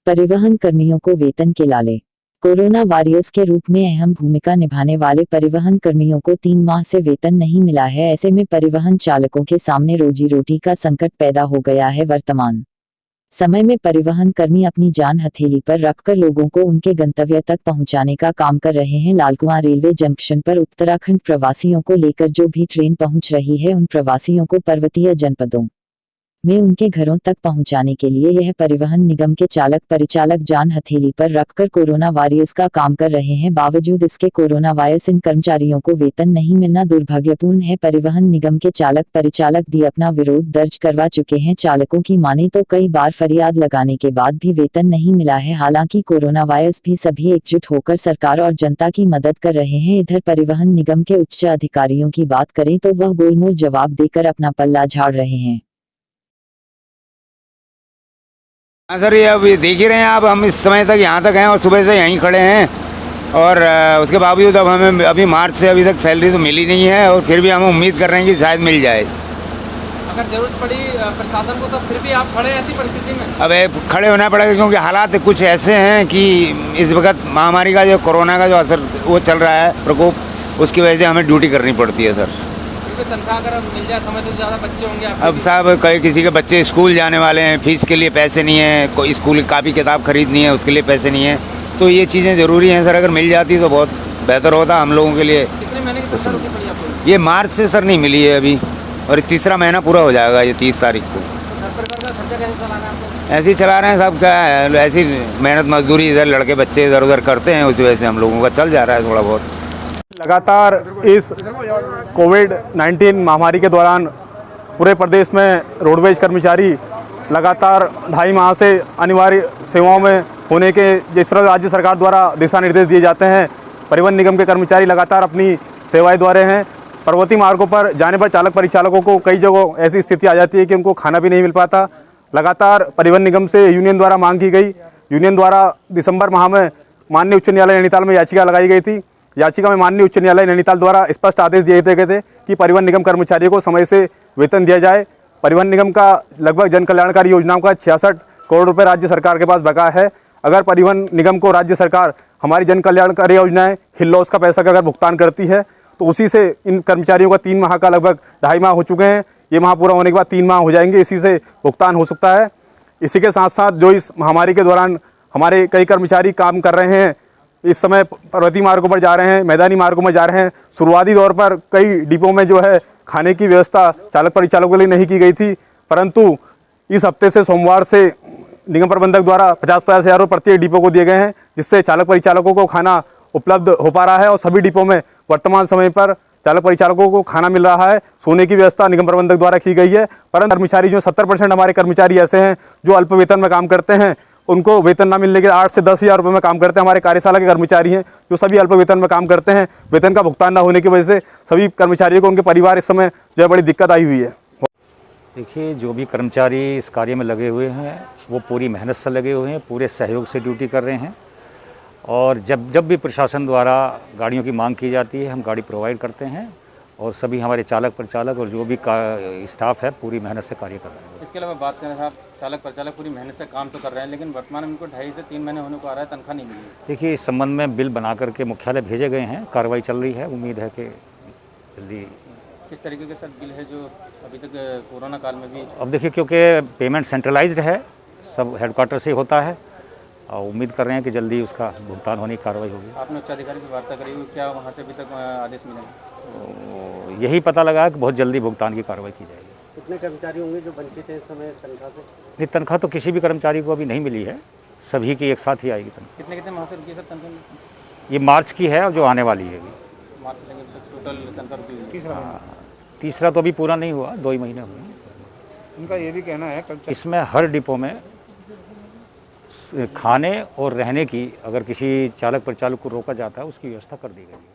परिवहन कर्मियों को वेतन के लाले। कोरोना वॉरियर्स के रूप में अहम भूमिका निभाने वाले परिवहन कर्मियों को 3 माह से वेतन नहीं मिला है। ऐसे में परिवहन चालकों के सामने रोजी रोटी का संकट पैदा हो गया है। वर्तमान समय में परिवहन कर्मी अपनी जान हथेली पर रखकर लोगों को उनके गंतव्य तक पहुंचाने का काम कर रहे हैं। लालकुआं रेलवे जंक्शन पर उत्तराखंड प्रवासियों को लेकर जो भी ट्रेन पहुंच रही है, उन प्रवासियों को पर्वतीय जनपदों में उनके घरों तक पहुंचाने के लिए यह परिवहन निगम के चालक परिचालक जान हथेली पर रखकर कोरोना वॉरियर्स का काम कर रहे हैं। बावजूद इसके कोरोना वायरस इन कर्मचारियों को वेतन नहीं मिलना दुर्भाग्यपूर्ण है। परिवहन निगम के चालक परिचालक भी अपना विरोध दर्ज करवा चुके हैं। चालकों की माने तो कई बार फरियाद लगाने के बाद भी वेतन नहीं मिला है। हालांकि कोरोना वायरस भी सभी एकजुट होकर सरकार और जनता की मदद कर रहे हैं। इधर परिवहन निगम के उच्च अधिकारियों की बात करें तो वह गोलमोल जवाब देकर अपना पल्ला झाड़ रहे हैं। हाँ सर, ये अभी देख ही रहे हैं आप, हम इस समय तक यहाँ तक हैं और सुबह से यहीं खड़े हैं और उसके बावजूद अब हमें अभी मार्च से अभी तक सैलरी तो मिली नहीं है और फिर भी हम उम्मीद कर रहे हैं कि शायद मिल जाए। अगर जरूरत पड़ी प्रशासन को तो फिर भी आप खड़े हैं ऐसी परिस्थिति में? अब खड़े होना पड़ेगा क्योंकि हालात कुछ ऐसे हैं कि इस वक्त महामारी का जो कोरोना का जो असर वो चल रहा है प्रकोप, उसकी वजह से हमें ड्यूटी करनी पड़ती है सर। तनख्वाह अगर मिल जाए समय से ज़्यादा बच्चे होंगे अब साहब कई किसी के बच्चे स्कूल जाने वाले हैं, फीस के लिए पैसे नहीं है, कोई स्कूल की कापी किताब खरीदनी है उसके लिए पैसे नहीं है, तो ये चीज़ें ज़रूरी हैं सर। अगर मिल जाती तो बहुत बेहतर होता हम लोगों के लिए। कितने महीने की तनख्वाह रुकी पड़ी आपको? ये मार्च से सर नहीं मिली है अभी और तीसरा महीना पूरा हो जाएगा ये 30 तारीख को। घर परिवार का खर्चा कैसे चलाना है आपको? ऐसे ही चला रहे हैं सब, क्या है ऐसी मेहनत मजदूरी इधर लड़के बच्चे इधर उधर करते हैं, उसी वजह से हम लोगों का चल जा रहा है थोड़ा बहुत। लगातार इस कोविड-19 महामारी के दौरान पूरे प्रदेश में रोडवेज कर्मचारी लगातार 2.5 माह से अनिवार्य सेवाओं में होने के जिस तरह राज्य सरकार द्वारा दिशा निर्देश दिए जाते हैं, परिवहन निगम के कर्मचारी लगातार अपनी सेवाएं दे रहे हैं। पर्वतीय मार्गों पर जाने पर चालक परिचालकों को कई जगह ऐसी स्थिति आ जाती है कि उनको खाना भी नहीं मिल पाता। लगातार परिवहन निगम से यूनियन द्वारा मांग की गई। यूनियन द्वारा दिसंबर माह में माननीय उच्च न्यायालय नैनीताल में याचिका लगाई गई थी। याचिका में माननीय उच्च न्यायालय नैनीताल द्वारा स्पष्ट आदेश दिए गए थे कि परिवहन निगम कर्मचारियों को समय से वेतन दिया जाए। परिवहन निगम का लगभग जन कल्याणकारी योजनाओं का 66 करोड़ रुपए राज्य सरकार के पास बकाया है। अगर परिवहन निगम को राज्य सरकार हमारी जन कल्याणकारी योजनाएं हिल्लॉस का पैसा का अगर भुगतान करती है तो उसी से इन कर्मचारियों का 3 माह का लगभग 2.5 माह हो चुके हैं। ये माह पूरा होने के बाद 3 माह हो जाएंगे, इसी से भुगतान हो सकता है। इसी के साथ साथ जो इस महामारी के दौरान हमारे कई कर्मचारी काम कर रहे हैं, इस समय पर्वतीय मार्गों पर जा रहे हैं, मैदानी मार्गों में जा रहे हैं। शुरुआती दौर पर कई डिपो में जो है खाने की व्यवस्था चालक परिचालकों के लिए नहीं की गई थी, परंतु इस हफ्ते से सोमवार से निगम प्रबंधक द्वारा 50-50 हज़ार रुपये प्रत्येक डिपो को दिए गए हैं, जिससे चालक परिचालकों को खाना उपलब्ध हो पा रहा है और सभी डिपो में वर्तमान समय पर चालक परिचालकों को खाना मिल रहा है। सोने की व्यवस्था निगम प्रबंधक द्वारा की गई है। परंतु कर्मचारी जो 70% हमारे कर्मचारी ऐसे हैं जो अल्प वेतन में काम करते हैं, उनको वेतन ना मिलने के 8 से 10 हज़ार रुपये में काम करते हैं। हमारे कार्यशाला के कर्मचारी हैं जो सभी अल्प वेतन में काम करते हैं। वेतन का भुगतान ना होने की वजह से सभी कर्मचारियों को उनके परिवार इस समय जो है बड़ी दिक्कत आई हुई है। देखिए, जो भी कर्मचारी इस कार्य में लगे हुए हैं वो पूरी मेहनत से लगे हुए हैं, पूरे सहयोग से ड्यूटी कर रहे हैं और जब भी प्रशासन द्वारा गाड़ियों की मांग की जाती है हम गाड़ी प्रोवाइड करते हैं और सभी हमारे चालक परिचालक और जो भी स्टाफ है पूरी मेहनत से कार्य कर रहे हैं। इसके अलावा बात करें साहब, चालक परिचालक पूरी मेहनत से काम तो कर रहे हैं, लेकिन वर्तमान में उनको 2.5 से 3 महीने होने को आ रहा है, तनख्वाह नहीं मिली। देखिए, इस संबंध में बिल बना करके मुख्यालय भेजे गए हैं, कार्रवाई चल रही है, उम्मीद है कि जल्दी। किस तरीके के सर बिल है जो अभी तक कोरोना काल में भी? अब देखिए, क्योंकि पेमेंट सेंट्रलाइज्ड है, सब हेडक्वार्टर से होता है और उम्मीद कर रहे हैं कि जल्दी उसका भुगतान होने की कार्रवाई होगी। आपने उच्चाधिकारी से वार्ता करी हुई, क्या वहाँ से अभी तक आदेश मिला? तो यही पता लगा कि बहुत जल्दी भुगतान की कार्रवाई की जाएगी। कितने कर्मचारी होंगे जो वंचित हैं इस समय तनख्वाह से? नहीं, तनख्वाह तो किसी भी कर्मचारी को अभी नहीं मिली है, सभी की एक साथ ही आएगी तनख्वाह। कितने माह से रुकी सर तनख्वाह? ये मार्च की है और जो आने वाली है अभी मार्च से लेकर टोटल तनख्वाह रुकी? तीसरा तो अभी पूरा नहीं हुआ, 2 ही महीने हुए। उनका ये भी कहना है इसमें हर डिपो में खाने और रहने की अगर किसी चालक परिचालक को रोका जाता है उसकी व्यवस्था कर दी गई है।